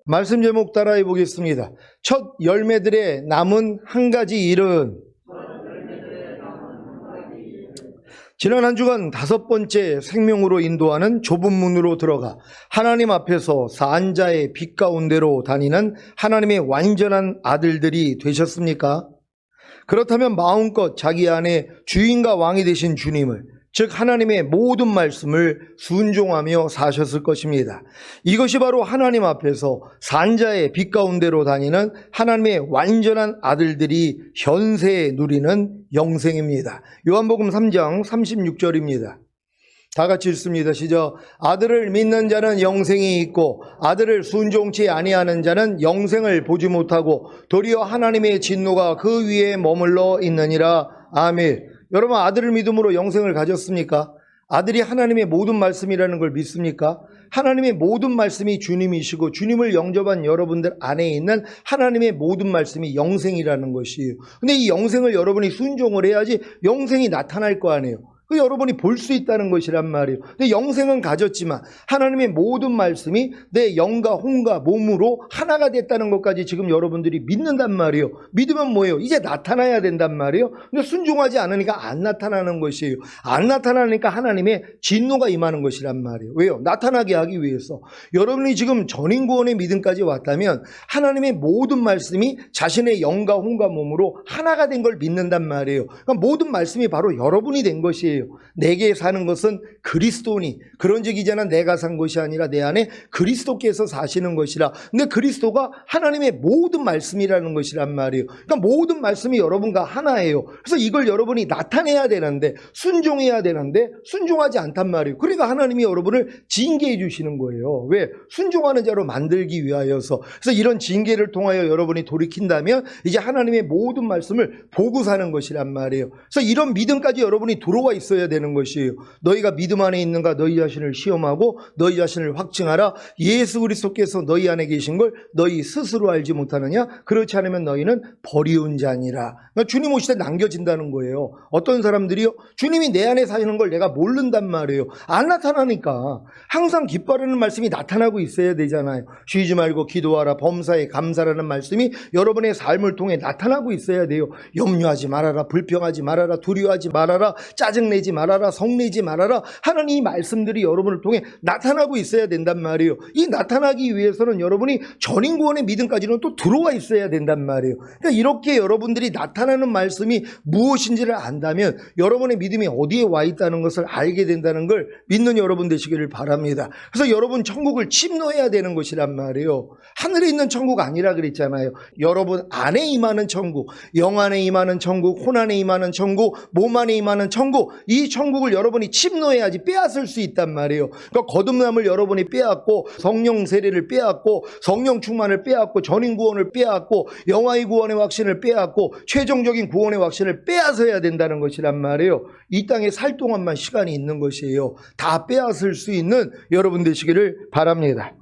말씀 제목 따라해 보겠습니다. 첫 열매들의 남은 한 가지 일은, 지난 한 주간 5번째 생명으로 인도하는 좁은 문으로 들어가 하나님 앞에서 산자의 빛 가운데로 다니는 하나님의 완전한 아들들이 되셨습니까? 그렇다면 마음껏 자기 안에 주인과 왕이 되신 주님을, 즉 하나님의 모든 말씀을 순종하며 사셨을 것입니다. 이것이 바로 하나님 앞에서 산자의 빛 가운데로 다니는 하나님의 완전한 아들들이 현세에 누리는 영생입니다. 요한복음 3장 36절입니다. 다 같이 읽습니다. 시작. 아들을 믿는 자는 영생이 있고 아들을 순종치 아니하는 자는 영생을 보지 못하고 도리어 하나님의 진노가 그 위에 머물러 있느니라. 아멘. 여러분, 아들을 믿음으로 영생을 가졌습니까? 아들이 하나님의 모든 말씀이라는 걸 믿습니까? 하나님의 모든 말씀이 주님이시고 주님을 영접한 여러분들 안에 있는 하나님의 모든 말씀이 영생이라는 것이에요. 근데 이 영생을 여러분이 순종을 해야지 영생이 나타날 거 아니에요. 그 여러분이 볼 수 있다는 것이란 말이에요. 근데 영생은 가졌지만 하나님의 모든 말씀이 내 영과 혼과 몸으로 하나가 됐다는 것까지 지금 여러분들이 믿는단 말이에요. 믿으면 뭐예요? 이제 나타나야 된단 말이에요. 근데 순종하지 않으니까 안 나타나는 것이에요. 안 나타나니까 하나님의 진노가 임하는 것이란 말이에요. 왜요? 나타나게 하기 위해서. 여러분이 지금 전인구원의 믿음까지 왔다면 하나님의 모든 말씀이 자신의 영과 혼과 몸으로 하나가 된 걸 믿는단 말이에요. 그러니까 모든 말씀이 바로 여러분이 된 것이에요. 내게 사는 것은 그리스도니, 그런즉 이제는 내가 산 것이 아니라 내 안에 그리스도께서 사시는 것이라. 근데 그리스도가 하나님의 모든 말씀이라는 것이란 말이에요. 그러니까 모든 말씀이 여러분과 하나예요. 그래서 이걸 여러분이 나타내야 되는데, 순종해야 되는데 순종하지 않단 말이에요. 그러니까 하나님이 여러분을 징계해 주시는 거예요. 왜? 순종하는 자로 만들기 위하여서. 그래서 이런 징계를 통하여 여러분이 돌이킨다면 이제 하나님의 모든 말씀을 보고 사는 것이란 말이에요. 그래서 이런 믿음까지 여러분이 들어와 있어야 되는 것이에요. 너희가 믿음 안에 있는가 너희 자신을 시험하고 너희 자신을 확증하라. 예수 그리스도께서 너희 안에 계신 걸 너희 스스로 알지 못하느냐? 그렇지 않으면 너희는 버리운 자니라. 그러니까 주님 오실 때 남겨진다는 거예요. 어떤 사람들이요? 주님이 내 안에 사시는 걸 내가 모른단 말이에요. 안 나타나니까. 항상 기뻐하는 말씀이 나타나고 있어야 되잖아요. 쉬지 말고 기도하라. 범사에 감사라는 말씀이 여러분의 삶을 통해 나타나고 있어야 돼요. 염려하지 말아라. 불평하지 말아라. 두려워하지 말아라. 짜증내지 말아라. 성내지 말아라. 하는 이 말씀들이 여러분을 통해 나타나고 있어야 된단 말이에요. 이 나타나기 위해서는 여러분이 전인구원의 믿음까지는 또 들어와 있어야 된단 말이에요. 그러니까 이렇게 여러분들이 나타나는 말씀이 무엇인지를 안다면 여러분의 믿음이 어디에 와 있다는 것을 알게 된다는 걸 믿는 여러분 되시기를 바랍니다. 그래서 여러분 천국을 침노해야 되는 것이란 말이에요. 하늘에 있는 천국 아니라 그랬잖아요. 여러분 안에 임하는 천국, 영 안에 임하는 천국, 혼 안에 임하는 천국, 몸 안에 임하는 천국, 이 천국을 여러분이 침노해야지 빼앗을 수 있단 말이에요. 그러니까 거듭남을 여러분이 빼앗고 성령 세례를 빼앗고 성령 충만을 빼앗고 전인구원을 빼앗고 영화의 구원의 확신을 빼앗고 최종적인 구원의 확신을 빼앗아야 된다는 것이란 말이에요. 이 땅에 살 동안만 시간이 있는 것이에요. 다 빼앗을 수 있는 여러분 되시기를 바랍니다.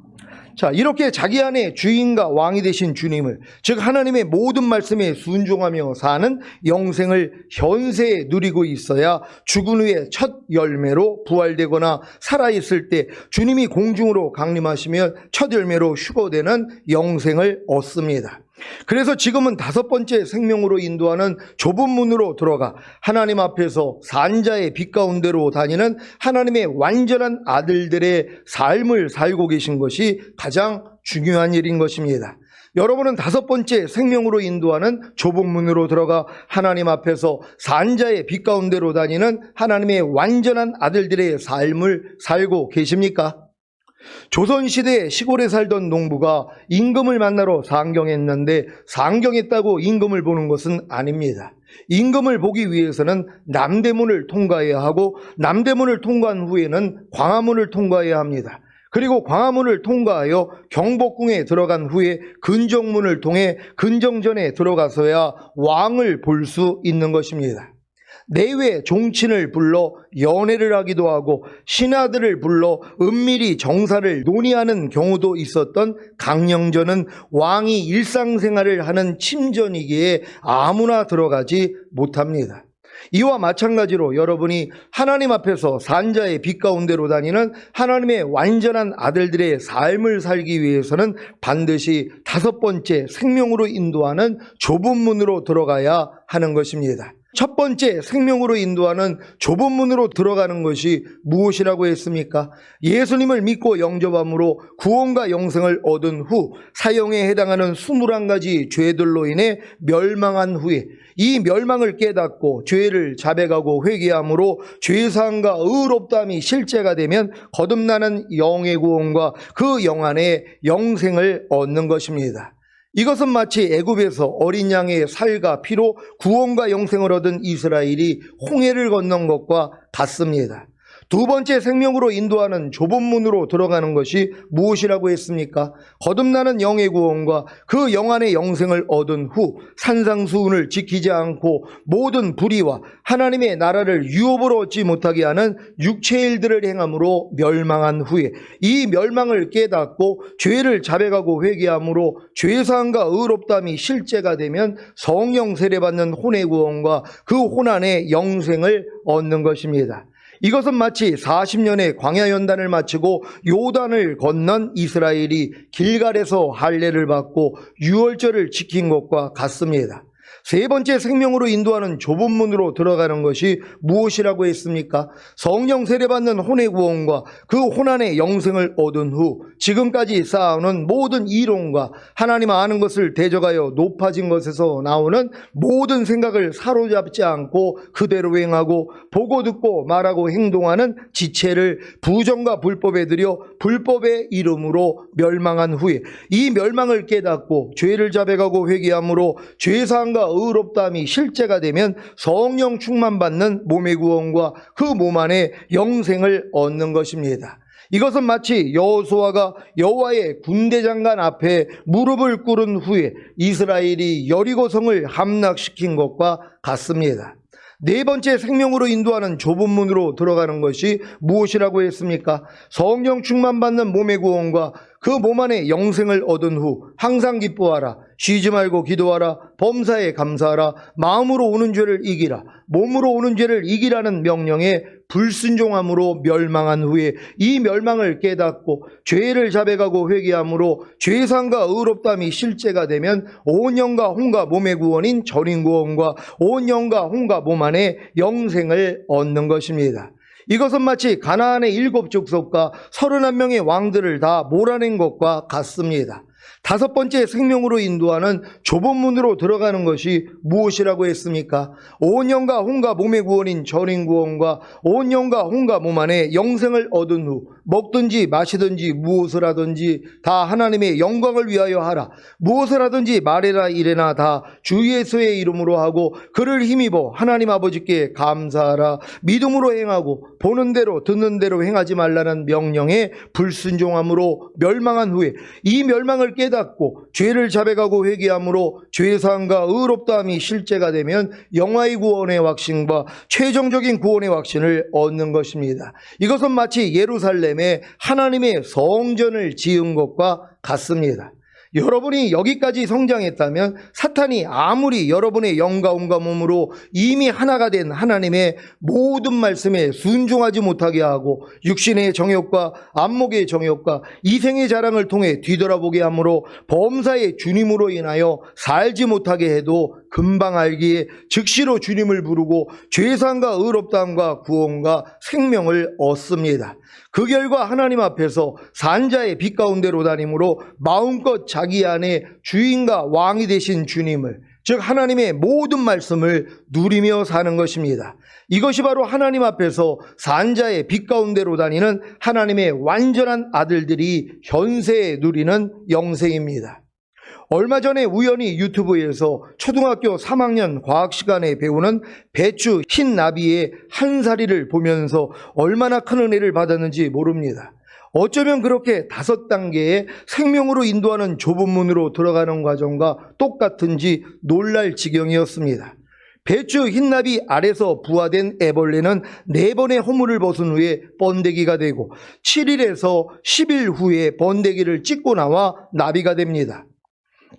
자, 이렇게 자기 안에 주인과 왕이 되신 주님을, 즉 하나님의 모든 말씀에 순종하며 사는 영생을 현세에 누리고 있어야 죽은 후에 첫 열매로 부활되거나 살아있을 때 주님이 공중으로 강림하시면 첫 열매로 휴거되는 영생을 얻습니다. 그래서 지금은 5번째 생명으로 인도하는 좁은 문으로 들어가 하나님 앞에서 산자의 빛 가운데로 다니는 하나님의 완전한 아들들의 삶을 살고 계신 것이 가장 중요한 일인 것입니다. 여러분은 5번째 생명으로 인도하는 좁은 문으로 들어가 하나님 앞에서 산자의 빛 가운데로 다니는 하나님의 완전한 아들들의 삶을 살고 계십니까? 조선시대에 시골에 살던 농부가 임금을 만나러 상경했는데 상경했다고 임금을 보는 것은 아닙니다. 임금을 보기 위해서는 남대문을 통과해야 하고 남대문을 통과한 후에는 광화문을 통과해야 합니다. 그리고 광화문을 통과하여 경복궁에 들어간 후에 근정문을 통해 근정전에 들어가서야 왕을 볼 수 있는 것입니다. 내외 종친을 불러 연회를 하기도 하고 신하들을 불러 은밀히 정사를 논의하는 경우도 있었던 강령전은 왕이 일상생활을 하는 침전이기에 아무나 들어가지 못합니다. 이와 마찬가지로 여러분이 하나님 앞에서 산자의 빛 가운데로 다니는 하나님의 완전한 아들들의 삶을 살기 위해서는 반드시 다섯 번째 생명으로 인도하는 좁은 문으로 들어가야 하는 것입니다. 첫 번째 생명으로 인도하는 좁은 문으로 들어가는 것이 무엇이라고 했습니까? 예수님을 믿고 영접함으로 구원과 영생을 얻은 후 사형에 해당하는 21가지 죄들로 인해 멸망한 후에 이 멸망을 깨닫고 죄를 자백하고 회개함으로 죄사함과 의롭다함이 실제가 되면 거듭나는 영의 구원과 그 영 안에 영생을 얻는 것입니다. 이것은 마치 애굽에서 어린 양의 살과 피로 구원과 영생을 얻은 이스라엘이 홍해를 건넌 것과 같습니다. 두 번째 생명으로 인도하는 좁은 문으로 들어가는 것이 무엇이라고 했습니까? 거듭나는 영의 구원과 그 영 안의 영생을 얻은 후 산상수훈을 지키지 않고 모든 불의와 하나님의 나라를 유업으로 얻지 못하게 하는 육체의 일들을 행함으로 멸망한 후에 이 멸망을 깨닫고 죄를 자백하고 회개함으로 죄사함과 의롭다함이 실제가 되면 성령 세례받는 혼의 구원과 그 혼 안의 영생을 얻는 것입니다. 이것은 마치 40년의 광야 연단을 마치고 요단을 건넌 이스라엘이 길갈에서 할례를 받고 유월절을 지킨 것과 같습니다. 세 번째 생명으로 인도하는 좁은 문으로 들어가는 것이 무엇이라고 했습니까? 성령 세례받는 혼의 구원과 그 혼 안의 영생을 얻은 후 지금까지 쌓아오는 모든 이론과 하나님 아는 것을 대적하여 높아진 것에서 나오는 모든 생각을 사로잡지 않고 그대로 행하고 보고 듣고 말하고 행동하는 지체를 부정과 불법에 들여 불법의 이름으로 멸망한 후에 이 멸망을 깨닫고 죄를 자백하고 회개함으로 죄사함과 의롭다함이 실제가 되면 성령 충만받는 몸의 구원과 그 몸 안에 영생을 얻는 것입니다. 이것은 마치 여호수아가 여호와의 군대장관 앞에 무릎을 꿇은 후에 이스라엘이 여리고성을 함락시킨 것과 같습니다. 네 번째 생명으로 인도하는 좁은 문으로 들어가는 것이 무엇이라고 했습니까? 성령 충만받는 몸의 구원과 그 몸 안에 영생을 얻은 후 항상 기뻐하라, 쉬지 말고 기도하라, 범사에 감사하라, 마음으로 오는 죄를 이기라, 몸으로 오는 죄를 이기라는 명령에 불순종함으로 멸망한 후에 이 멸망을 깨닫고 죄를 자백하고 회개함으로 죄사함과 의롭다함이 실제가 되면 온 영과 혼과 몸의 구원인 전인 구원과 온 영과 혼과 몸 안에 영생을 얻는 것입니다. 이것은 마치 가나안의 7족속과 31명의 왕들을 다 몰아낸 것과 같습니다. 다섯 번째 생명으로 인도하는 좁은 문으로 들어가는 것이 무엇이라고 했습니까? 온 영과 혼과 몸의 구원인 전인 구원과 온 영과 혼과 몸 안에 영생을 얻은 후 먹든지 마시든지 무엇을 하든지 다 하나님의 영광을 위하여 하라. 무엇을 하든지 말해라 이래나 다 주 예수의 이름으로 하고 그를 힘입어 하나님 아버지께 감사하라. 믿음으로 행하고 보는 대로 듣는 대로 행하지 말라는 명령에 불순종함으로 멸망한 후에 이 멸망을 깨닫고 죄를 자백하고 회개함으로 죄사함과 의롭다함이 실제가 되면 영화의 구원의 확신과 최종적인 구원의 확신을 얻는 것입니다. 이것은 마치 예루살렘에 하나님의 성전을 지은 것과 같습니다. 여러분이 여기까지 성장했다면 사탄이 아무리 여러분의 영과 혼과 몸으로 이미 하나가 된 하나님의 모든 말씀에 순종하지 못하게 하고 육신의 정욕과 안목의 정욕과 이생의 자랑을 통해 뒤돌아보게 하므로 범사의 주님으로 인하여 살지 못하게 해도 금방 알기에 즉시로 주님을 부르고 죄사함과 의롭다함과 구원과 생명을 얻습니다. 그 결과 하나님 앞에서 산자의 빛 가운데로 다니므로 마음껏 자기 안에 주인과 왕이 되신 주님을, 즉 하나님의 모든 말씀을 누리며 사는 것입니다. 이것이 바로 하나님 앞에서 산자의 빛 가운데로 다니는 하나님의 완전한 아들들이 현세에 누리는 영생입니다. 얼마 전에 우연히 유튜브에서 초등학교 3학년 과학 시간에 배우는 배추 흰 나비의 한 사리를 보면서 얼마나 큰 은혜를 받았는지 모릅니다. 어쩌면 그렇게 5단계의 생명으로 인도하는 좁은 문으로 들어가는 과정과 똑같은지 놀랄 지경이었습니다. 배추 흰나비 알에서 부화된 애벌레는 4번의 허물을 벗은 후에 번데기가 되고 7일에서 10일 후에 번데기를 찢고 나와 나비가 됩니다.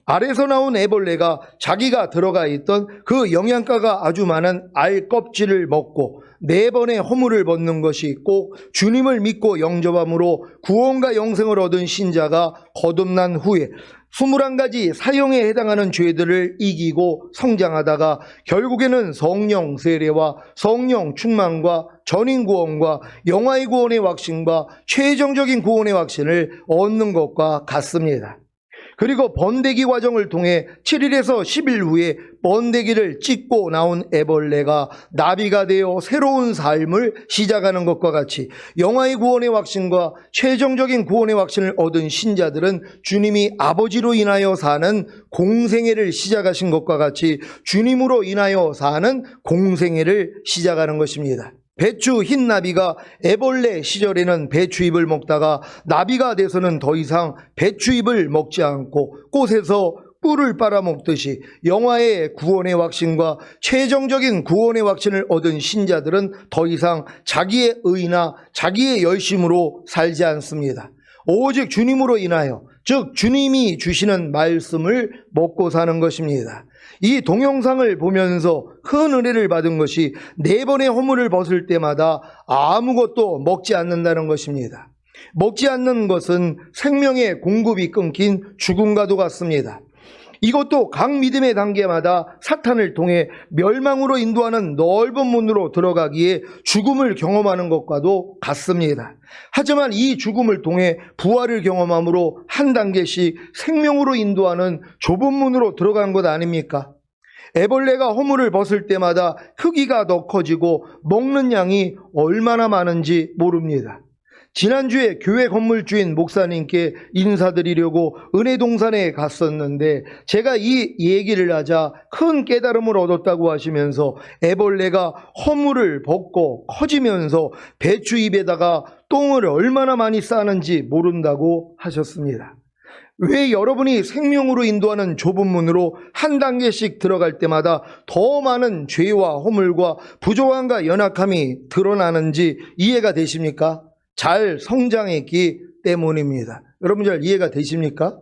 알에서 나온 애벌레가 자기가 들어가 있던 그 영양가가 아주 많은 알 껍질을 먹고 4번의 허물을 벗는 것이 꼭 주님을 믿고 영접함으로 구원과 영생을 얻은 신자가 거듭난 후에 21가지 사형에 해당하는 죄들을 이기고 성장하다가 결국에는 성령 세례와 성령 충만과 전인 구원과 영화의 구원의 확신과 최종적인 구원의 확신을 얻는 것과 같습니다. 그리고 번데기 과정을 통해 7일에서 10일 후에 번데기를 찢고 나온 애벌레가 나비가 되어 새로운 삶을 시작하는 것과 같이 영화의 구원의 확신과 최종적인 구원의 확신을 얻은 신자들은 주님이 아버지로 인하여 사는 공생애를 시작하신 것과 같이 주님으로 인하여 사는 공생애를 시작하는 것입니다. 배추 흰 나비가 애벌레 시절에는 배추잎을 먹다가 나비가 돼서는 더 이상 배추잎을 먹지 않고 꽃에서 꿀을 빨아먹듯이 영화의 구원의 확신과 최종적인 구원의 확신을 얻은 신자들은 더 이상 자기의 의나 자기의 열심으로 살지 않습니다. 오직 주님으로 인하여, 즉 주님이 주시는 말씀을 먹고 사는 것입니다. 이 동영상을 보면서 큰 은혜를 받은 것이 4번의 허물을 벗을 때마다 아무것도 먹지 않는다는 것입니다. 먹지 않는 것은 생명의 공급이 끊긴 죽음과도 같습니다. 이것도 각 믿음의 단계마다 사탄을 통해 멸망으로 인도하는 넓은 문으로 들어가기에 죽음을 경험하는 것과도 같습니다. 하지만 이 죽음을 통해 부활을 경험함으로 한 단계씩 생명으로 인도하는 좁은 문으로 들어간 것 아닙니까? 애벌레가 허물을 벗을 때마다 크기가 더 커지고 먹는 양이 얼마나 많은지 모릅니다. 지난주에 교회 건물주인 목사님께 인사드리려고 은혜동산에 갔었는데 제가 이 얘기를 하자 큰 깨달음을 얻었다고 하시면서 애벌레가 허물을 벗고 커지면서 배추잎에다가 똥을 얼마나 많이 싸는지 모른다고 하셨습니다. 왜 여러분이 생명으로 인도하는 좁은 문으로 한 단계씩 들어갈 때마다 더 많은 죄와 허물과 부족함과 연약함이 드러나는지 이해가 되십니까? 잘 성장했기 때문입니다. 여러분 잘 이해가 되십니까?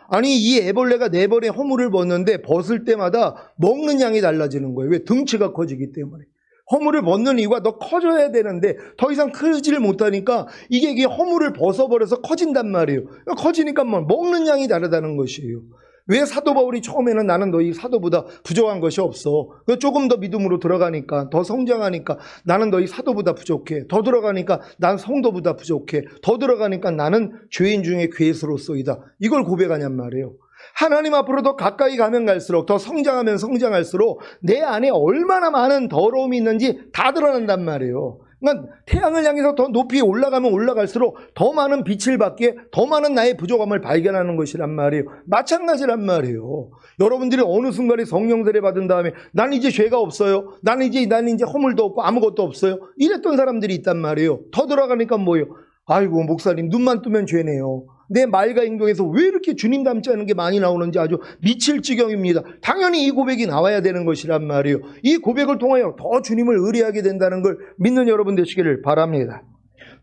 아니 이 애벌레가 4번의 허물을 벗는데 벗을 때마다 먹는 양이 달라지는 거예요. 왜? 등치가 커지기 때문에. 허물을 벗는 이유가 더 커져야 되는데 더 이상 크지를 못하니까 이게 허물을 벗어버려서 커진단 말이에요. 커지니까 먹는 양이 다르다는 것이에요. 왜 사도 바울이 처음에는 나는 너희 사도보다 부족한 것이 없어. 조금 더 믿음으로 들어가니까 더 성장하니까 나는 너희 사도보다 부족해. 더 들어가니까 난 성도보다 부족해. 더 들어가니까 나는 죄인 중에 괴수로소이다. 이걸 고백하냔 말이에요. 하나님 앞으로 더 가까이 가면 갈수록 더 성장하면 성장할수록 내 안에 얼마나 많은 더러움이 있는지 다 드러난단 말이에요. 그러니까 태양을 향해서 더 높이 올라가면 올라갈수록 더 많은 빛을 받기에 더 많은 나의 부족함을 발견하는 것이란 말이에요. 마찬가지란 말이에요. 여러분들이 어느 순간에 성령 세례 받은 다음에 난 이제 죄가 없어요. 나는 이제 허물도 없고 아무것도 없어요. 이랬던 사람들이 있단 말이에요. 더 들어가니까 뭐예요? 아이고 목사님 눈만 뜨면 죄네요. 내 말과 행동에서 왜 이렇게 주님 닮지 않은 게 많이 나오는지 아주 미칠 지경입니다. 당연히 이 고백이 나와야 되는 것이란 말이에요. 이 고백을 통하여 더 주님을 의뢰하게 된다는 걸 믿는 여러분 되시기를 바랍니다.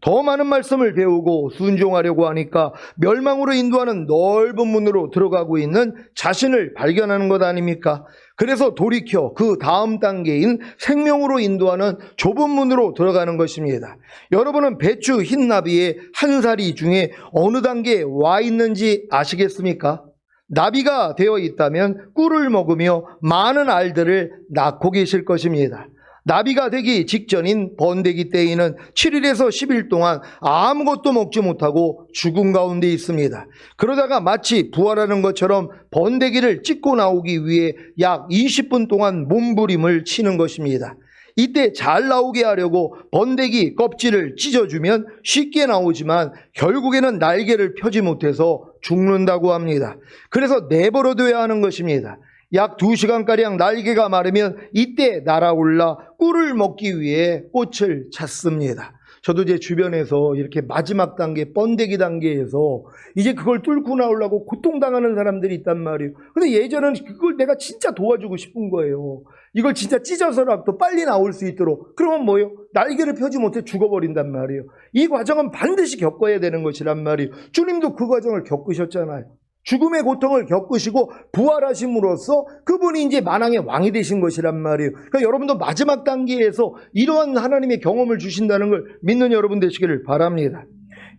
더 많은 말씀을 배우고 순종하려고 하니까 멸망으로 인도하는 넓은 문으로 들어가고 있는 자신을 발견하는 것 아닙니까? 그래서 돌이켜 그 다음 단계인 생명으로 인도하는 좁은 문으로 들어가는 것입니다. 여러분은 배추 흰나비의 한 사리 중에 어느 단계에 와 있는지 아시겠습니까? 나비가 되어 있다면 꿀을 먹으며 많은 알들을 낳고 계실 것입니다. 나비가 되기 직전인 번데기 때에는 7일에서 10일 동안 아무것도 먹지 못하고 죽음 가운데 있습니다. 그러다가 마치 부활하는 것처럼 번데기를 찢고 나오기 위해 약 20분 동안 몸부림을 치는 것입니다. 이때 잘 나오게 하려고 번데기 껍질을 찢어주면 쉽게 나오지만 결국에는 날개를 펴지 못해서 죽는다고 합니다. 그래서 내버려둬야 하는 것입니다. 약 2시간가량 날개가 마르면 이때 날아올라 꿀을 먹기 위해 꽃을 찾습니다. 저도 제 주변에서 이렇게 마지막 단계, 번데기 단계에서 이제 그걸 뚫고 나오려고 고통당하는 사람들이 있단 말이에요. 근데 예전에는 그걸 내가 진짜 도와주고 싶은 거예요. 이걸 진짜 찢어서라도 빨리 나올 수 있도록. 그러면 뭐예요? 날개를 펴지 못해 죽어버린단 말이에요. 이 과정은 반드시 겪어야 되는 것이란 말이에요. 주님도 그 과정을 겪으셨잖아요. 죽음의 고통을 겪으시고 부활하심으로써 그분이 이제 만왕의 왕이 되신 것이란 말이에요. 그러니까 여러분도 마지막 단계에서 이러한 하나님의 경험을 주신다는 걸 믿는 여러분 되시기를 바랍니다.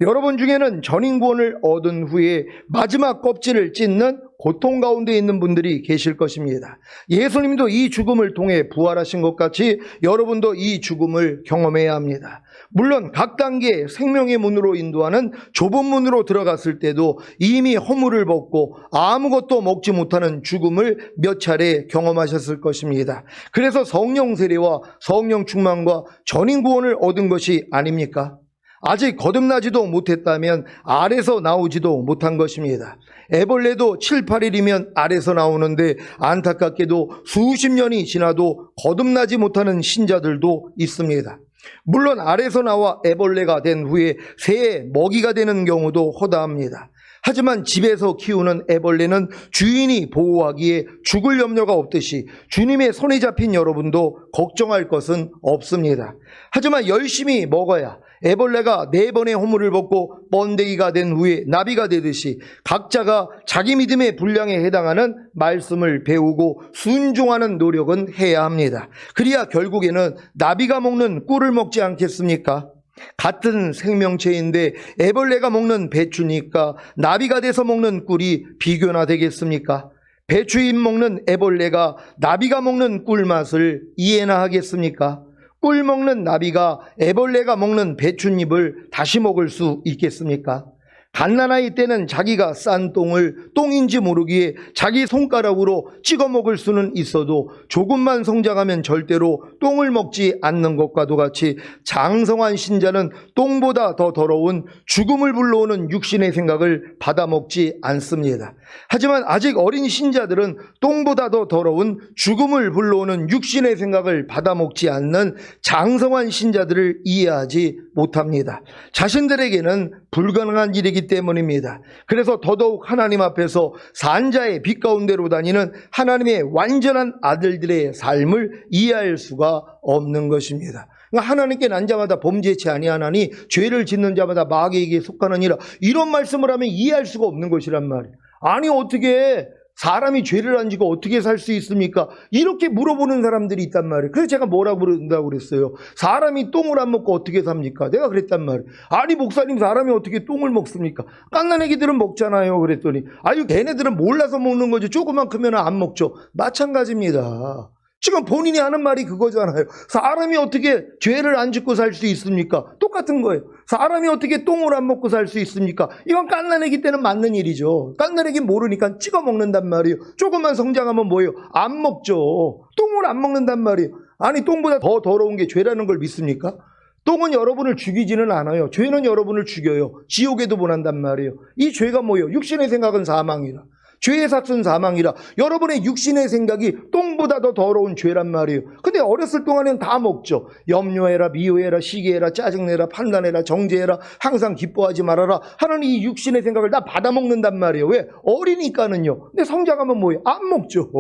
여러분 중에는 전인구원을 얻은 후에 마지막 껍질을 찢는 고통 가운데 있는 분들이 계실 것입니다. 예수님도 이 죽음을 통해 부활하신 것 같이 여러분도 이 죽음을 경험해야 합니다. 물론 각 단계의 생명의 문으로 인도하는 좁은 문으로 들어갔을 때도 이미 허물을 벗고 아무것도 먹지 못하는 죽음을 몇 차례 경험하셨을 것입니다. 그래서 성령 세례와 성령 충만과 전인구원을 얻은 것이 아닙니까? 아직 거듭나지도 못했다면 알에서 나오지도 못한 것입니다. 애벌레도 7, 8일이면 알에서 나오는데 안타깝게도 수십 년이 지나도 거듭나지 못하는 신자들도 있습니다. 물론 알에서 나와 애벌레가 된 후에 새의 먹이가 되는 경우도 허다합니다. 하지만 집에서 키우는 애벌레는 주인이 보호하기에 죽을 염려가 없듯이 주님의 손에 잡힌 여러분도 걱정할 것은 없습니다. 하지만 열심히 먹어야 애벌레가 4번의 허물을 벗고 번데기가 된 후에 나비가 되듯이 각자가 자기 믿음의 분량에 해당하는 말씀을 배우고 순종하는 노력은 해야 합니다. 그래야 결국에는 나비가 먹는 꿀을 먹지 않겠습니까? 같은 생명체인데 애벌레가 먹는 배추니까 나비가 돼서 먹는 꿀이 비교나 되겠습니까? 배추잎 먹는 애벌레가 나비가 먹는 꿀 맛을 이해나 하겠습니까? 꿀 먹는 나비가 애벌레가 먹는 배춧잎을 다시 먹을 수 있겠습니까? 갓난아이 때는 자기가 싼 똥을 똥인지 모르기에 자기 손가락으로 찍어 먹을 수는 있어도 조금만 성장하면 절대로 똥을 먹지 않는 것과도 같이 장성한 신자는 똥보다 더 더러운 죽음을 불러오는 육신의 생각을 받아먹지 않습니다. 하지만 아직 어린 신자들은 똥보다 더 더러운 죽음을 불러오는 육신의 생각을 받아먹지 않는 장성한 신자들을 이해하지 못합니다. 자신들에게는 불가능한 일이기 때문입니다. 그래서 더더욱 하나님 앞에서 산자의 빛 가운데로 다니는 하나님의 완전한 아들들의 삶을 이해할 수가 없는 것입니다. 그러니까 하나님께 난 자마다 범죄치 아니하나니 죄를 짓는 자마다 마귀에게 속하느니라, 이런 말씀을 하면 이해할 수가 없는 것이란 말이에요. 아니 어떻게 사람이 죄를 안 지고 어떻게 살 수 있습니까? 이렇게 물어보는 사람들이 있단 말이에요. 그래서 제가 뭐라고 그런다고 그랬어요. 사람이 똥을 안 먹고 어떻게 삽니까? 내가 그랬단 말이에요. 아니 목사님, 사람이 어떻게 똥을 먹습니까? 갓난 애기들은 먹잖아요. 그랬더니 아유 걔네들은 몰라서 먹는 거지, 조금만 크면 안 먹죠. 마찬가지입니다. 지금 본인이 하는 말이 그거잖아요. 사람이 어떻게 죄를 안 짓고 살 수 있습니까? 똑같은 거예요. 사람이 어떻게 똥을 안 먹고 살 수 있습니까? 이건 갓난애기 때는 맞는 일이죠. 갓난애기 모르니까 찍어 먹는단 말이에요. 조금만 성장하면 뭐예요? 안 먹죠. 똥을 안 먹는단 말이에요. 아니 똥보다 더 더러운 게 죄라는 걸 믿습니까? 똥은 여러분을 죽이지는 않아요. 죄는 여러분을 죽여요. 지옥에도 보낸단 말이에요. 이 죄가 뭐예요? 육신의 생각은 사망이라, 죄의 삭은 사망이라. 여러분의 육신의 생각이 똥보다 더 더러운 죄란 말이에요. 근데 어렸을 동안에는 다 먹죠. 염려해라, 미워해라, 시기해라, 짜증내라, 판단해라, 정죄해라, 항상 기뻐하지 말아라 하는 이 육신의 생각을 다 받아먹는단 말이에요. 왜? 어리니까는요. 근데 성장하면 뭐예요? 안 먹죠.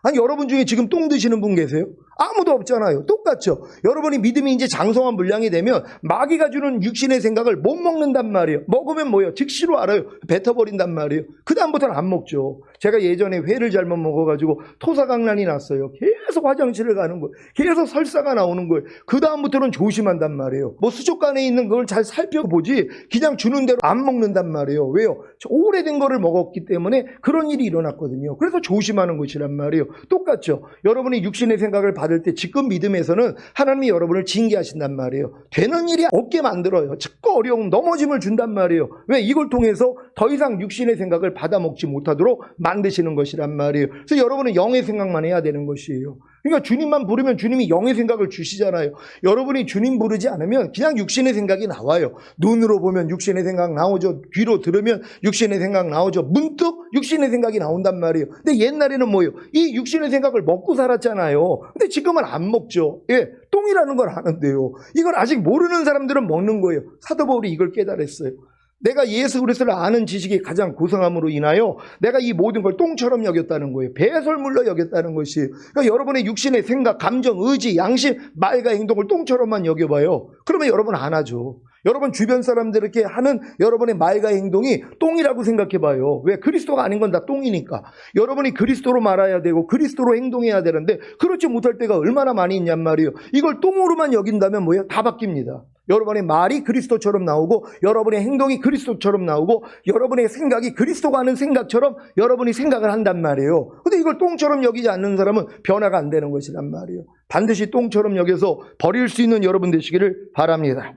아니 여러분 중에 지금 똥 드시는 분 계세요? 아무도 없잖아요. 똑같죠. 여러분이 믿음이 이제 장성한 분량이 되면 마귀가 주는 육신의 생각을 못 먹는단 말이에요. 먹으면 뭐예요? 즉시로 알아요. 뱉어버린단 말이에요. 그 다음부터는 안 먹죠. 제가 예전에 회를 잘못 먹어가지고 토사강난이 났어요. 계속 화장실을 가는 거예요. 계속 설사가 나오는 거예요. 그 다음부터는 조심한단 말이에요. 뭐 수족관에 있는 걸 잘 살펴보지 그냥 주는 대로 안 먹는단 말이에요. 왜요? 오래된 거를 먹었기 때문에 그런 일이 일어났거든요. 그래서 조심하는 것이란 말이에요. 똑같죠. 여러분이 육신의 생각을 받을 때 지금 믿음에서는 하나님이 여러분을 징계하신단 말이에요. 되는 일이 없게 만들어요. 작고 어려운 넘어짐을 준단 말이에요. 왜? 이걸 통해서 더 이상 육신의 생각을 받아먹지 못하도록 만드시는 것이란 말이에요. 그래서 여러분은 영의 생각만 해야 되는 것이에요. 그러니까 주님만 부르면 주님이 영의 생각을 주시잖아요. 여러분이 주님 부르지 않으면 그냥 육신의 생각이 나와요. 눈으로 보면 육신의 생각 나오죠. 귀로 들으면 육신의 생각 나오죠. 문득 육신의 생각이 나온단 말이에요. 근데 옛날에는 뭐예요? 이 육신의 생각을 먹고 살았잖아요. 근데 지금은 안 먹죠. 예, 똥이라는 걸 아는데요. 이걸 아직 모르는 사람들은 먹는 거예요. 사도 바울이 이걸 깨달았어요. 내가 예수 그리스도를 아는 지식이 가장 고상함으로 인하여 내가 이 모든 걸 똥처럼 여겼다는 거예요. 배설물로 여겼다는 것이. 그러니까 여러분의 육신의 생각, 감정, 의지, 양심, 말과 행동을 똥처럼만 여겨봐요. 그러면 여러분 안 하죠. 여러분 주변 사람들에게 하는 여러분의 말과 행동이 똥이라고 생각해 봐요. 왜? 그리스도가 아닌 건 다 똥이니까. 여러분이 그리스도로 말아야 되고 그리스도로 행동해야 되는데 그렇지 못할 때가 얼마나 많이 있냔 말이에요. 이걸 똥으로만 여긴다면 뭐예요? 다 바뀝니다. 여러분의 말이 그리스도처럼 나오고 여러분의 행동이 그리스도처럼 나오고 여러분의 생각이 그리스도가 하는 생각처럼 여러분이 생각을 한단 말이에요. 근데 이걸 똥처럼 여기지 않는 사람은 변화가 안 되는 것이란 말이에요. 반드시 똥처럼 여겨서 버릴 수 있는 여러분 되시기를 바랍니다.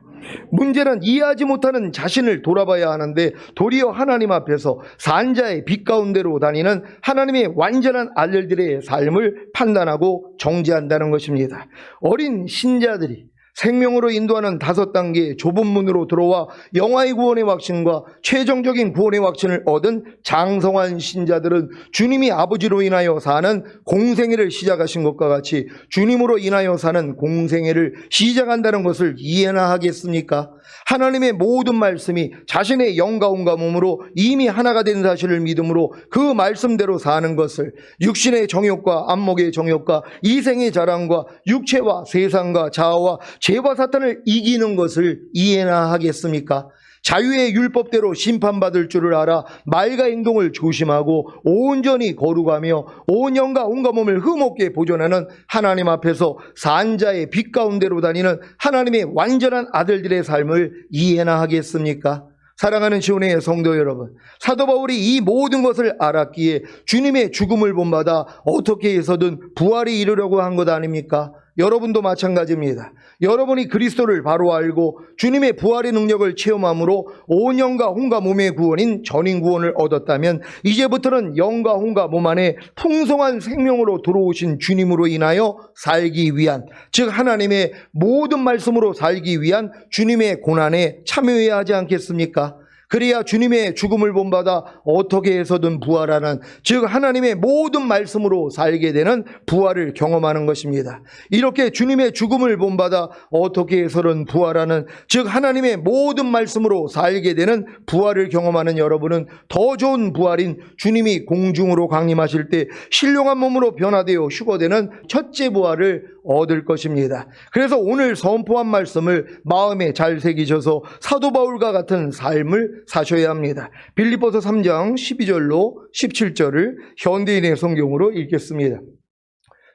문제는 이해하지 못하는 자신을 돌아봐야 하는데 도리어 하나님 앞에서 산자의 빛 가운데로 다니는 하나님의 완전한 아들들의 삶을 판단하고 정죄한다는 것입니다. 어린 신자들이 생명으로 인도하는 5단계의 좁은 문으로 들어와 영화의 구원의 확신과 최종적인 구원의 확신을 얻은 장성한 신자들은 주님이 아버지로 인하여 사는 공생애를 시작하신 것과 같이 주님으로 인하여 사는 공생애를 시작한다는 것을 이해나 하겠습니까? 하나님의 모든 말씀이 자신의 영과 온과 몸으로 이미 하나가 된 사실을 믿음으로 그 말씀대로 사는 것을 육신의 정욕과 안목의 정욕과 이생의 자랑과 육체와 세상과 자아와 죄와 사탄을 이기는 것을 이해나 하겠습니까? 자유의 율법대로 심판받을 줄을 알아 말과 행동을 조심하고 온전히 거룩하며 온 영과 온과 몸을 흠없게 보존하는 하나님 앞에서 산자의 빛 가운데로 다니는 하나님의 완전한 아들들의 삶을 이해나 하겠습니까? 사랑하는 시온의 성도 여러분, 사도 바울이 이 모든 것을 알았기에 주님의 죽음을 본받아 어떻게 해서든 부활에 이르려고 한 것 아닙니까? 여러분도 마찬가지입니다. 여러분이 그리스도를 바로 알고 주님의 부활의 능력을 체험함으로 온 영과 혼과 몸의 구원인 전인 구원을 얻었다면 이제부터는 영과 혼과 몸 안에 풍성한 생명으로 들어오신 주님으로 인하여 살기 위한, 즉 하나님의 모든 말씀으로 살기 위한 주님의 고난에 참여해야 하지 않겠습니까? 그래야 주님의 죽음을 본받아 어떻게 해서든 부활하는, 즉 하나님의 모든 말씀으로 살게 되는 부활을 경험하는 것입니다. 이렇게 주님의 죽음을 본받아 어떻게 해서든 부활하는, 즉 하나님의 모든 말씀으로 살게 되는 부활을 경험하는 여러분은 더 좋은 부활인 주님이 공중으로 강림하실 때 신령한 몸으로 변화되어 휴거되는 첫째 부활을 얻을 것입니다. 그래서 오늘 선포한 말씀을 마음에 잘 새기셔서 사도 바울과 같은 삶을 사셔야 합니다. 빌립보서 3장 12절로 17절을 현대인의 성경으로 읽겠습니다.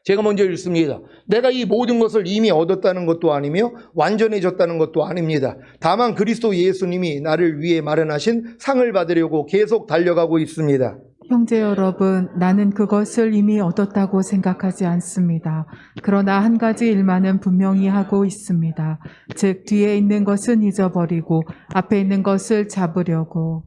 제가 먼저 읽습니다. 내가 이 모든 것을 이미 얻었다는 것도 아니며 완전해졌다는 것도 아닙니다. 다만 그리스도 예수님이 나를 위해 마련하신 상을 받으려고 계속 달려가고 있습니다. 형제 여러분, 나는 그것을 이미 얻었다고 생각하지 않습니다. 그러나 한 가지 일만은 분명히 하고 있습니다. 즉 뒤에 있는 것은 잊어버리고 앞에 있는 것을 잡으려고.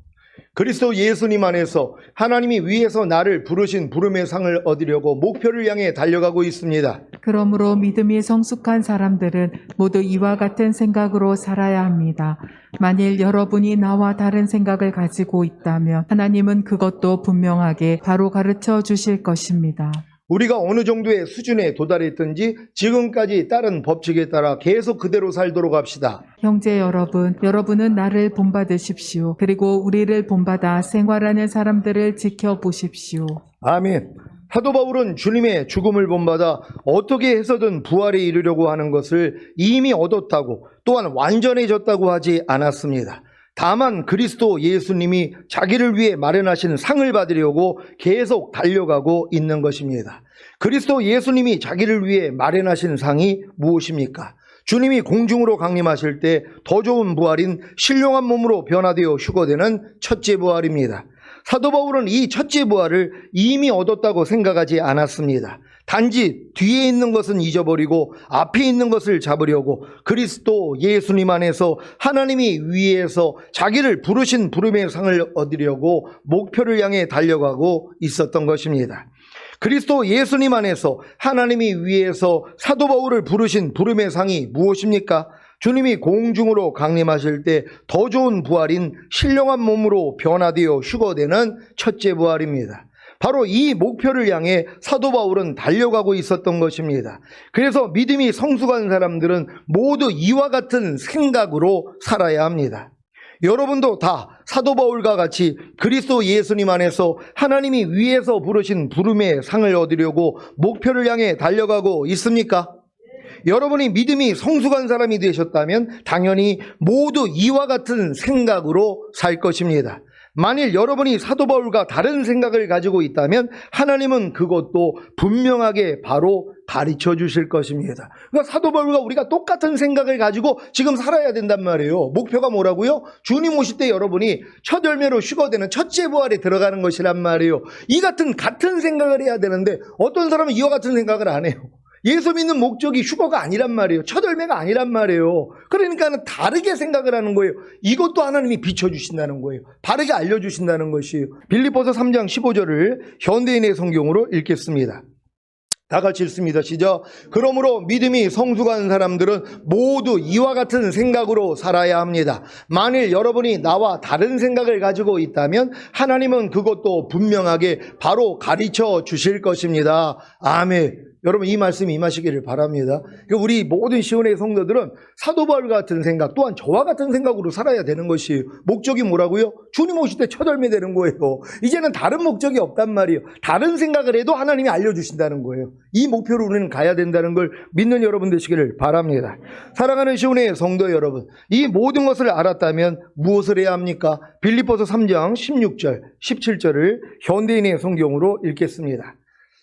그리스도 예수님 안에서 하나님이 위에서 나를 부르신 부름의 상을 얻으려고 목표를 향해 달려가고 있습니다. 그러므로 믿음이 성숙한 사람들은 모두 이와 같은 생각으로 살아야 합니다. 만일 여러분이 나와 다른 생각을 가지고 있다면 하나님은 그것도 분명하게 바로 가르쳐 주실 것입니다. 우리가 어느 정도의 수준에 도달했든지 지금까지 따른 법칙에 따라 계속 그대로 살도록 합시다. 형제 여러분, 여러분은 나를 본받으십시오. 그리고 우리를 본받아 생활하는 사람들을 지켜보십시오. 아멘. 사도 바울은 주님의 죽음을 본받아 어떻게 해서든 부활에 이르려고 하는 것을 이미 얻었다고, 또한 완전해졌다고 하지 않았습니다. 다만 그리스도 예수님이 자기를 위해 마련하신 상을 받으려고 계속 달려가고 있는 것입니다. 그리스도 예수님이 자기를 위해 마련하신 상이 무엇입니까? 주님이 공중으로 강림하실 때 더 좋은 부활인 신령한 몸으로 변화되어 휴거되는 첫째 부활입니다. 사도 바울은 이 첫째 부활을 이미 얻었다고 생각하지 않았습니다. 단지 뒤에 있는 것은 잊어버리고 앞에 있는 것을 잡으려고 그리스도 예수님 안에서 하나님이 위에서 자기를 부르신 부름의 상을 얻으려고 목표를 향해 달려가고 있었던 것입니다. 그리스도 예수님 안에서 하나님이 위에서 사도 바울을 부르신 부름의 상이 무엇입니까? 주님이 공중으로 강림하실 때 더 좋은 부활인 신령한 몸으로 변화되어 휴거되는 첫째 부활입니다. 바로 이 목표를 향해 사도 바울은 달려가고 있었던 것입니다. 그래서 믿음이 성숙한 사람들은 모두 이와 같은 생각으로 살아야 합니다. 여러분도 다 사도 바울과 같이 그리스도 예수님 안에서 하나님이 위에서 부르신 부름의 상을 얻으려고 목표를 향해 달려가고 있습니까? 여러분이 믿음이 성숙한 사람이 되셨다면 당연히 모두 이와 같은 생각으로 살 것입니다. 만일 여러분이 사도 바울과 다른 생각을 가지고 있다면 하나님은 그것도 분명하게 바로 가르쳐 주실 것입니다. 그러니까 사도 바울과 우리가 똑같은 생각을 가지고 지금 살아야 된단 말이에요. 목표가 뭐라고요? 주님 오실 때 여러분이 첫 열매로 휴거되는 첫째 부활에 들어가는 것이란 말이에요. 이 같은 생각을 해야 되는데 어떤 사람은 이와 같은 생각을 안 해요. 예수 믿는 목적이 휴거가 아니란 말이에요. 첫 열매가 아니란 말이에요. 그러니까 다르게 생각을 하는 거예요. 이것도 하나님이 비춰주신다는 거예요. 바르게 알려주신다는 것이에요. 빌립보서 3장 15절을 현대인의 성경으로 읽겠습니다. 다 같이 읽습니다. 시작. 그러므로 믿음이 성숙한 사람들은 모두 이와 같은 생각으로 살아야 합니다. 만일 여러분이 나와 다른 생각을 가지고 있다면 하나님은 그것도 분명하게 바로 가르쳐 주실 것입니다. 아멘. 여러분 이 말씀이 임하시기를 바랍니다. 우리 모든 시온의 성도들은 사도 바울 같은 생각 또한 저와 같은 생각으로 살아야 되는 것이에요. 목적이 뭐라고요? 주님 오실 때 첫 열매 되는 거예요. 이제는 다른 목적이 없단 말이에요. 다른 생각을 해도 하나님이 알려주신다는 거예요. 이 목표로 우리는 가야 된다는 걸 믿는 여러분 되시기를 바랍니다. 사랑하는 시온의 성도 여러분, 이 모든 것을 알았다면 무엇을 해야 합니까? 빌립보서 3장 16절 17절을 현대인의 성경으로 읽겠습니다.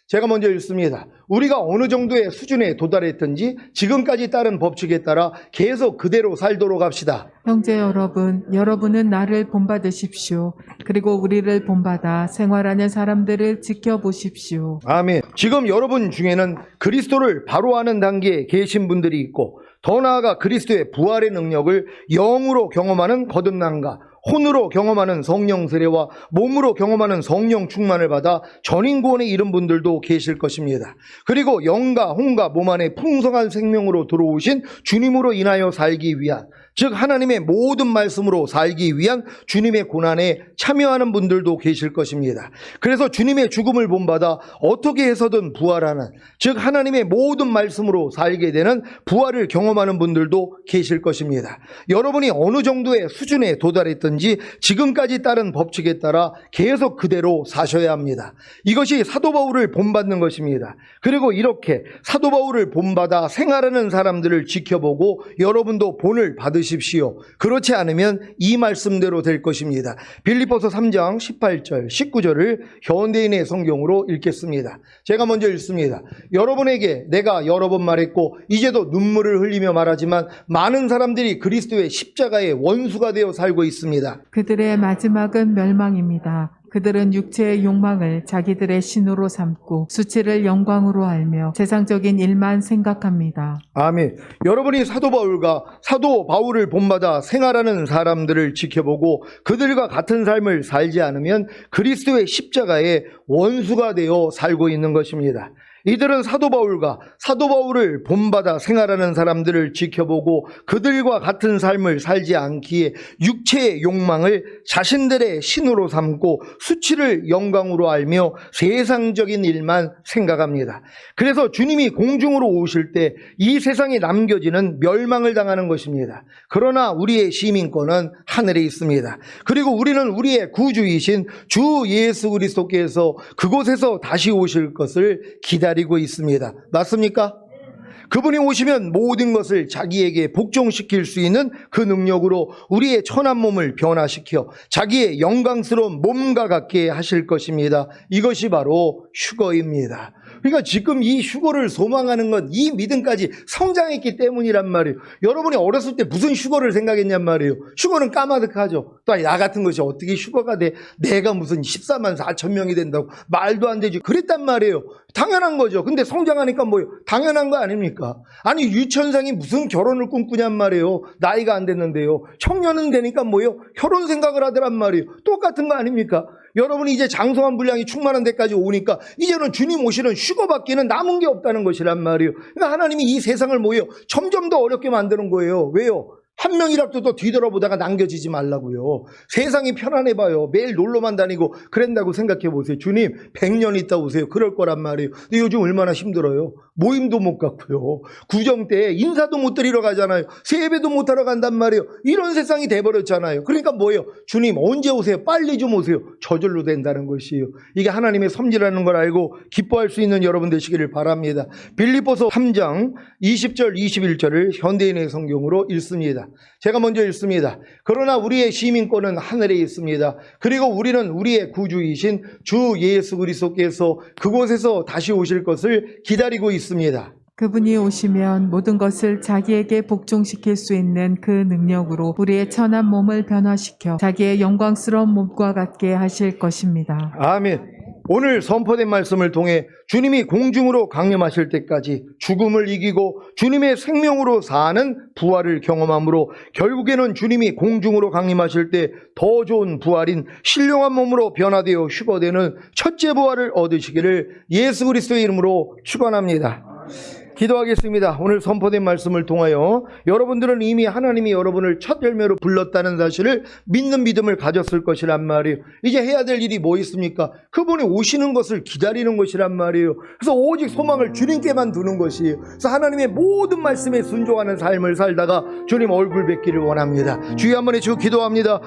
제가 먼저 읽습니다. 우리가 어느 정도의 수준에 도달했든지 지금까지 따른 법칙에 따라 계속 그대로 살도록 합시다. 형제 여러분, 여러분은 나를 본받으십시오. 그리고 우리를 본받아 생활하는 사람들을 지켜보십시오. 아멘. 지금 여러분 중에는 그리스도를 바로 아는 단계에 계신 분들이 있고 더 나아가 그리스도의 부활의 능력을 영으로 경험하는 거듭남과 혼으로 경험하는 성령 세례와 몸으로 경험하는 성령 충만을 받아 전인구원에 이른 분들도 계실 것입니다. 그리고 영과 혼과 몸 안에 풍성한 생명으로 들어오신 주님으로 인하여 살기 위한, 즉 하나님의 모든 말씀으로 살기 위한 주님의 고난에 참여하는 분들도 계실 것입니다. 그래서 주님의 죽음을 본받아 어떻게 해서든 부활하는, 즉 하나님의 모든 말씀으로 살게 되는 부활을 경험하는 분들도 계실 것입니다. 여러분이 어느 정도의 수준에 도달했든지 지금까지 따른 법칙에 따라 계속 그대로 사셔야 합니다. 이것이 사도 바울을 본받는 것입니다. 그리고 이렇게 사도 바울을 본받아 생활하는 사람들을 지켜보고 여러분도 본을 받으십시오. 그렇지 않으면 이 말씀대로 될 것입니다. 빌립보서 3장 18절 19절을 현대인의 성경으로 읽겠습니다. 제가 먼저 읽습니다. 여러분에게 내가 여러 번 말했고 이제도 눈물을 흘리며 말하지만 많은 사람들이 그리스도의 십자가의 원수가 되어 살고 있습니다. 그들의 마지막은 멸망입니다. 그들은 육체의 욕망을 자기들의 신으로 삼고 수치를 영광으로 알며 세상적인 일만 생각합니다. 아멘. 여러분이 사도 바울과 사도 바울을 본받아 생활하는 사람들을 지켜보고 그들과 같은 삶을 살지 않으면 그리스도의 십자가의 원수가 되어 살고 있는 것입니다. 이들은 사도 바울과 사도 바울을 본받아 생활하는 사람들을 지켜보고 그들과 같은 삶을 살지 않기에 육체의 욕망을 자신들의 신으로 삼고 수치를 영광으로 알며 세상적인 일만 생각합니다. 그래서 주님이 공중으로 오실 때 이 세상에 남겨지는 멸망을 당하는 것입니다. 그러나 우리의 시민권은 하늘에 있습니다. 그리고 우리는 우리의 구주이신 주 예수 그리스도께서 그곳에서 다시 오실 것을 기다리고 있습니다. 맞습니까? 그분이 오시면 모든 것을 자기에게 복종시킬 수 있는 그 능력으로 우리의 천한 몸을 변화시켜 자기의 영광스러운 몸과 같게 하실 것입니다. 이것이 바로 휴거입니다. 그러니까 지금 이 휴거를 소망하는 건 이 믿음까지 성장했기 때문이란 말이에요. 여러분이 어렸을 때 무슨 휴거를 생각했냔 말이에요. 휴거는 까마득하죠. 또 나 같은 것이 어떻게 휴거가 돼? 내가 무슨 14만 4천 명이 된다고? 말도 안 되지. 그랬단 말이에요. 당연한 거죠. 근데 성장하니까 뭐예요? 당연한 거 아닙니까? 아니 유치원생이 무슨 결혼을 꿈꾸냔 말이에요. 나이가 안 됐는데요. 청년은 되니까 뭐예요? 결혼 생각을 하더란 말이에요. 똑같은 거 아닙니까? 여러분이 이제 장성한 분량이 충만한 데까지 오니까 이제는 주님 오시는 휴거밖에는 남은 게 없다는 것이란 말이에요. 그러니까 하나님이 이 세상을 뭐예요? 점점 더 어렵게 만드는 거예요. 왜요? 한 명이라도 더 뒤돌아보다가 남겨지지 말라고요. 세상이 편안해봐요. 매일 놀러만 다니고 그런다고 생각해 보세요. 주님 100년 있다 오세요. 그럴 거란 말이에요. 근데 요즘 얼마나 힘들어요. 모임도 못 갔고요. 구정 때 인사도 못 드리러 가잖아요. 세배도 못 하러 간단 말이에요. 이런 세상이 돼버렸잖아요. 그러니까 뭐예요? 주님 언제 오세요? 빨리 좀 오세요. 저절로 된다는 것이에요. 이게 하나님의 섭리라는 걸 알고 기뻐할 수 있는 여러분 되시기를 바랍니다. 빌립보서 3장 20절 21절을 현대인의 성경으로 읽습니다. 제가 먼저 읽습니다. 그러나 우리의 시민권은 하늘에 있습니다. 그리고 우리는 우리의 구주이신 주 예수 그리스도께서 그곳에서 다시 오실 것을 기다리고 있습니다. 그분이 오시면 모든 것을 자기에게 복종시킬 수 있는 그 능력으로 우리의 천한 몸을 변화시켜 자기의 영광스러운 몸과 같게 하실 것입니다. 아멘. 오늘 선포된 말씀을 통해 주님이 공중으로 강림하실 때까지 죽음을 이기고 주님의 생명으로 사는 부활을 경험함으로 결국에는 주님이 공중으로 강림하실 때 더 좋은 부활인 신령한 몸으로 변화되어 휴거되는 첫째 부활을 얻으시기를 예수 그리스도의 이름으로 축원합니다. 기도하겠습니다. 오늘 선포된 말씀을 통하여 여러분들은 이미 하나님이 여러분을 첫 열매로 불렀다는 사실을 믿는 믿음을 가졌을 것이란 말이에요. 이제 해야 될 일이 뭐 있습니까? 그분이 오시는 것을 기다리는 것이란 말이에요. 그래서 오직 소망을 주님께만 두는 것이에요. 그래서 하나님의 모든 말씀에 순종하는 삶을 살다가 주님 얼굴 뵙기를 원합니다. 주여 한번 해주고 기도합니다.